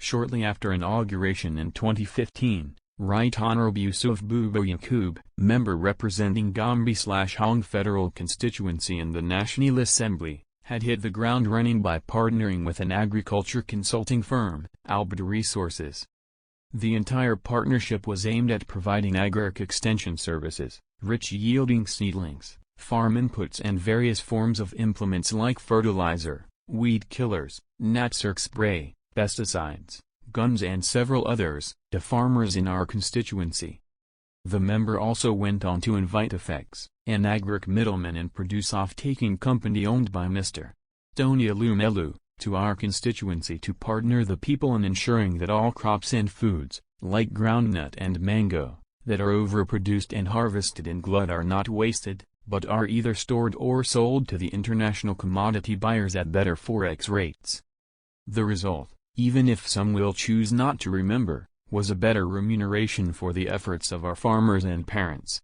Shortly after inauguration in 2015, Right Honorable Yusuf Buba Yakub, member representing Gombi/Hong Federal Constituency in the National Assembly, had hit the ground running by partnering with an agriculture consulting firm, Albert Resources. The entire partnership was aimed at providing agric extension services, rich-yielding seedlings, farm inputs and various forms of implements like fertilizer, weed killers, knapserk spray, pesticides, guns and several others, to farmers in our constituency. The member also went on to invite AFEX, an agric middleman and produce off-taking company owned by Mr. Tony Elumelu, to our constituency to partner the people in ensuring that all crops and foods, like groundnut and mango, that are overproduced and harvested in glut are not wasted, but are either stored or sold to the international commodity buyers at better FOREX rates. The result, even if some will choose not to remember, was a better remuneration for the efforts of our farmers and parents.